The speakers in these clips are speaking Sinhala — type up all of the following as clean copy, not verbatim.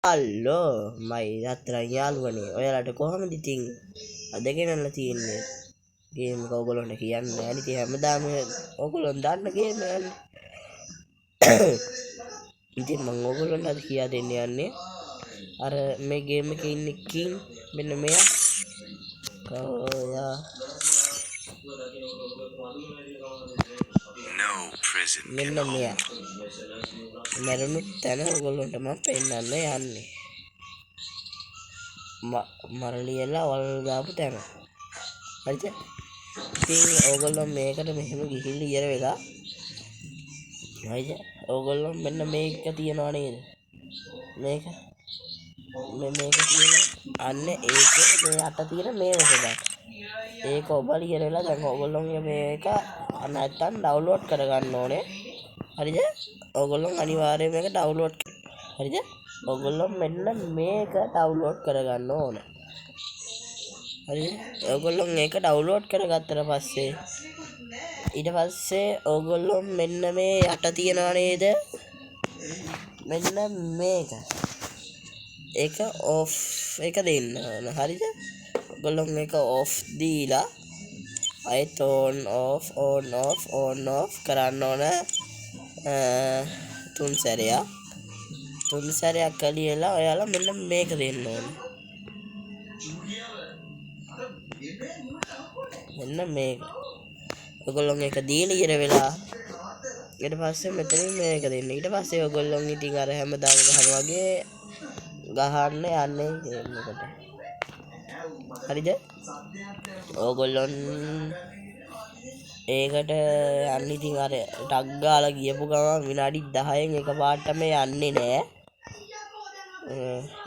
හල්ලෝ මයි රත්තරන් යාළුවනේ ඔයාලට කොහොමද ඉතින් අද ගෙනල්ලා තියෙන්නේ ගේම් එක ඔයගොල්ලන්ට කියන්නේ නැහැ නේ ඉතින් හැමදාම ඔයගොල්ලන් දන්න ගේම් එකනේ ඉතින් මම ඔයගොල්ලන්ට අද කියා දෙන්න යන්නේ අර මේ ගේම් එකේ ඉන්න කින් මෙන්න මෙයා ඔයා මෙන්න මෙයා මරුණු තැන ඔයගොල්ලන්ට මම පෙන්නන්න යන්නේ මරලියලා වල දාපු තැන හරිද ඉතින් ඔයගොල්ලෝ මේකට මෙහෙම ගිහිල්ලා ඉවර වෙලා හරිද ඔයගොල්ලෝ මෙන්න මේක තියනවා නේද මේක තියෙන අන්න ඒක මේ අට තියෙන මේක දාන්න ඒක ඔබලා ඉවර වෙලා දැන් ඔයගොල්ලෝගේ මේක නැත්තම් ඩවුන්ලෝඩ් කරගන්න ඕනේ හරිද ඔයගොල්ලෝ අනිවාර්යයෙන් මේක ඩවුන්ලෝඩ් හරිද ඔයගොල්ලෝ මෙන්න මේක ඩවුන්ලෝඩ් කරගන්න ඕන හරිද ඔයගොල්ලෝ මේක ඩවුන්ලෝඩ් කරගත්තට පස්සේ ඊට පස්සේ ඔයගොල්ලෝ මෙන්න මේ යට තියනවා නේද මෙන්න මේක ඒක ඔෆ් එක දෙන්න ඕන හරිද ඔයගොල්ලෝ මේක ඔෆ් දීලා අයත් on off කරන්න ඕන තුන් සැරයක් කලියලා ඔයාලා මෙන්න මේක දෙන්න ඕන මෙන්න මේක ඔයගොල්ලෝ මේක දීලා ඉර වෙලා ඊට පස්සේ මෙතනින් මේක දෙන්න ඊට පස්සේ ඔයගොල්ලෝ ඉතින් අර හැමදාම ගහන වගේ ගහන්න යන්නේ ගේම් එකට හරිද ඔයගොල්ලෝ ඒකට යන්න ඉතින් අර ටග් ගාලා ගියපු ගමන් විනාඩි 10න් එකපාරටම යන්නේ නෑ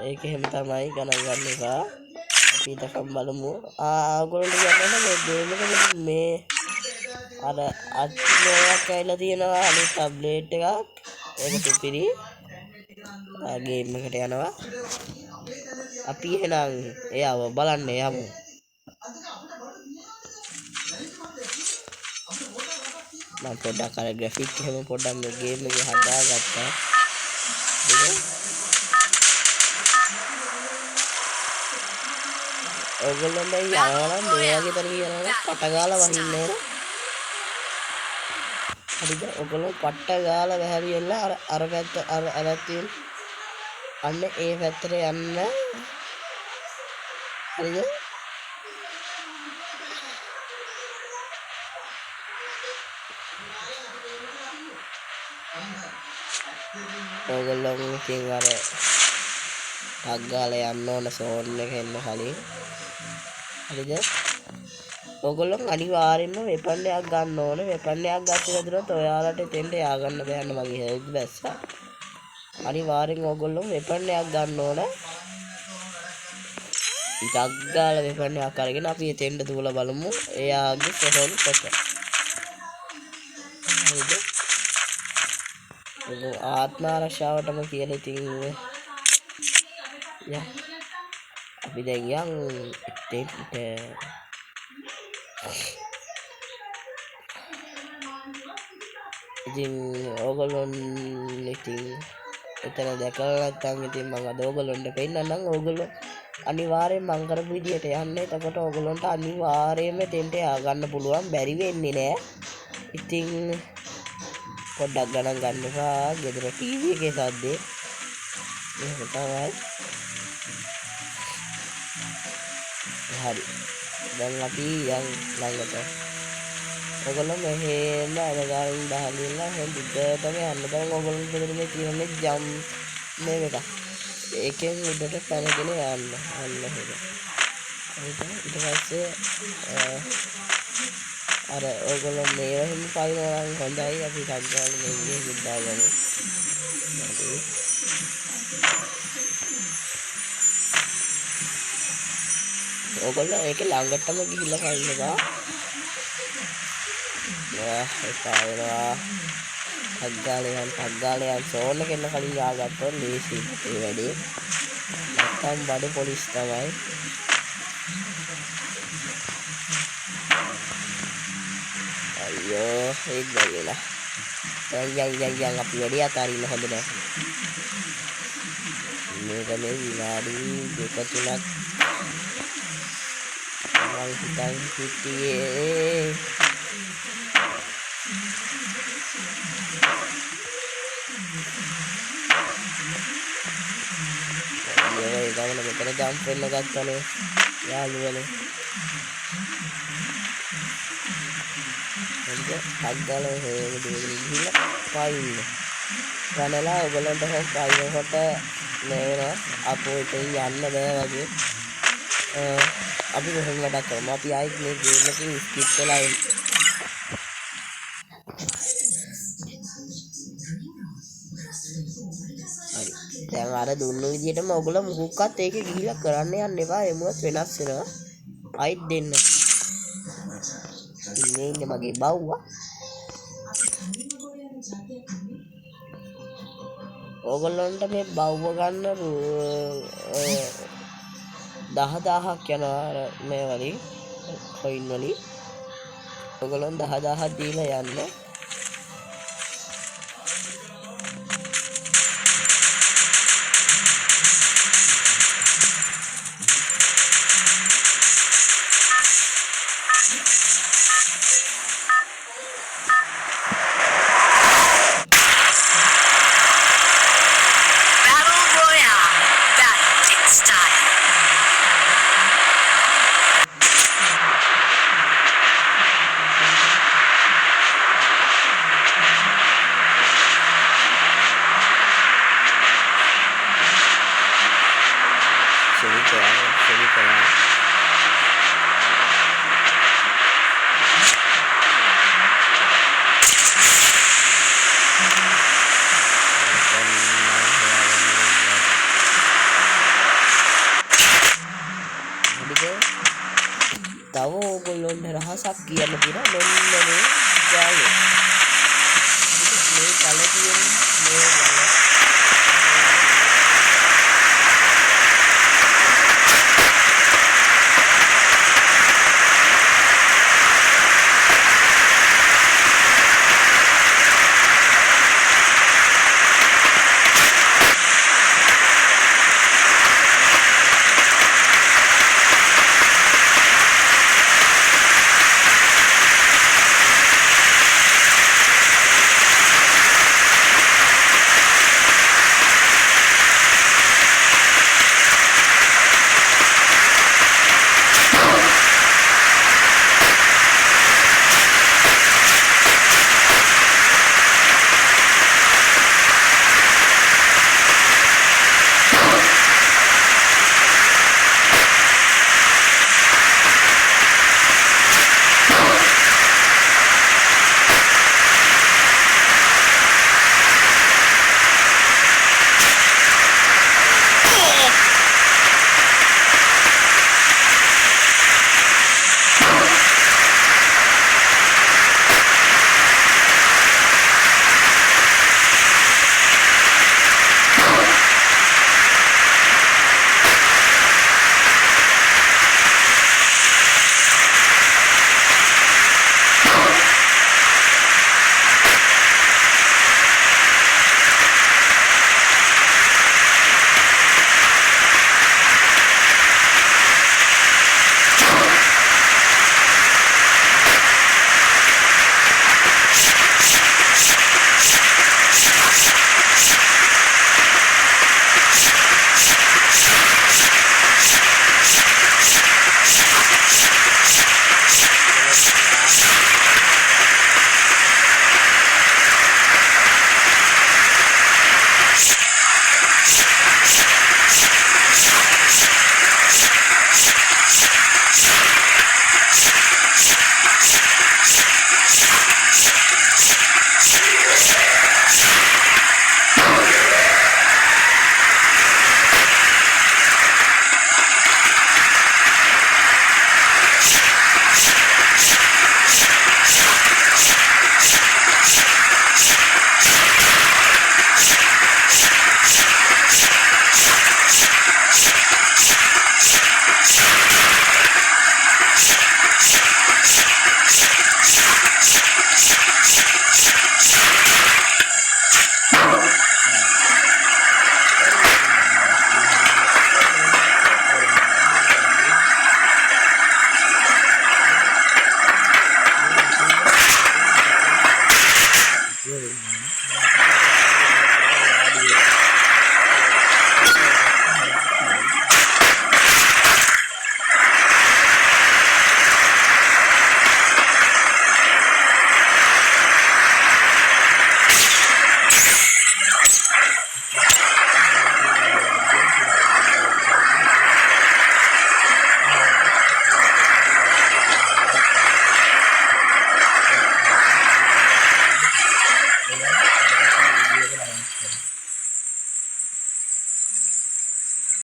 ඒක එහෙම තමයි ගණන් ගන්න එපා අපි ඊටකම් බලමු ඔයගොල්ලන්ට කියන්න මේ ගේම් එක මේ අර අත්ලෝයක් ඇවිල්ලා තියෙනවා අනිත් ටැබ්ලට් එකක් ඒක සුපිරි ගේම් එකට යනවා අපි එහෙනම් එයාව බලන්න යමු මම පොඩ්ඩක් අර ග්‍රැෆික් එහෙම පොඩ්ඩක් මේ ගේම් එකේ හදාගත්තා ඔයගොල්ලන්ට යනවා නම් මේ වගේ තරම් යනවා පට ගාලා වහින්න ඕන හරිද ඔයගොල්ලෝ පට ගාලා වැහැරියලා අර පැත්ත අර තියෙන අන්න ඒ පැත්තට යන්න හරිද ඔයගොල්ලෝ ඉතින් අර ටග් ගාලා යන්න ඕන සෝන් එක එන්න කලින් හරිද ඔයගොල්ලෝ අනිවාර්යෙන්ම වෙපන් එකක් ගන්න ඕන වෙපන් එකක් ගත්තේ නැතුනොත් ඔයාලට එතෙන්ට ය아가න්න බෑන්න මගේ හෙල්ත් බැස්සා අනිවාර්යෙන් ඔයගොල්ලෝ වෙපන් එකක් ගන්න ඕන ටග් ගාලා වෙපන් එකක් අරගෙන අපි එතෙන්ට දුවලා බලමු එයාගේ සෝන් කොට හරිද ආත්මාරක්ෂාවටම කියලා ඉතින් අපි දැන් යන් එතෙන්ට ඉතින් ඕගොල්ලොන් ඉතින් එතන දැකලා නැත්නම් ඉතින් මම අද ඕගොල්ලොන්ට පෙන්නන්නම් ඕගොල්ලෝ අනිවාර්යෙන් මං කරපු විදියට යන්න එතකොට ඕගොල්ලොන්ට අනිවාර්යෙන්ම එතෙන්ට ය아가න්න පුළුවන් බැරි වෙන්නේ නෑ ඉතින් පොඩ්ඩක් ගණන් ගන්න එපා ගෙදර ටීවී එකේ සද්දේ එහෙම තමයි හරි දැන් අපි යන් ළඟට ඔයගොල්ලෝ මෙහෙම අරගාලින් දහලින්ලා එහෙම බුද්ධටම යන්න බෑ ඔයගොල්ලෝ දෙන්න මේ තියෙන්නේ ජම් මේ එක ඒකෙන් උඩට පැනගෙන යන්න අන්න එහෙම ඊට පස්සේ අර ඔයගොල්ලෝ මේව හිම පයින්නවා නම් හොඳයි අපි සංජානන මෙන්නේ හිතාගමු ඔයගොල්ලෝ ඒක ළඟටම ගිහිල්ලා කල්නවා එපාවලා ටග්ගාලයන් සෝන් එක එන්න කලින් යාගත්තොත් ලේසි ඒ වැඩේ නැත්තම් බඩු පොලිස් තමයි අයියෝ ඒක බැරිලා දැන් අපි වැඩි අතාරින්න හොඳ නැහැ මේක මේ විනාඩි දෙක තුනක් මම හිතන් හිටියේ ඒ ගමන මෙතන ජම්ප් වෙන්න ගත්තනේ යාළුවනේ හරිද අග්ගල හේම දෙවිලි ගිහිල්ලා පයින්න වනලා ඔයගලන්ට හොම් පයින්නකොට නේන අපෝ ඉතින් යන්න බෑ වගේ අපි මෙහෙම වැඩක් කරමු අපි ආයෙත් මේ ගේම් එකකින් ස්කිප් වෙලා ඉන්න හරි දැන් අර දුන්නු විදිහටම ඔයගොල්ලෝ මොකක්වත් ඒකේ ගිහිල්ලා කරන්න යන්න එපා එමුවත් වෙනස් වෙනවා ආයෙත් දෙන්න ඉන්නේ ඉන්නේ මගේ බව්වා ඕගොල්ලන්ට මේ බව්ව ගන්න 10000ක් යනවා මේ වලින් කොයින් වලින් ඕගොල්ලන් 10000ක් දීලා යන්න තව ඕගොල්ලොන්ට රහසක් කියන්න තියෙනවා මෙන්න මේ ගාලේ මේ කල තියෙන මේ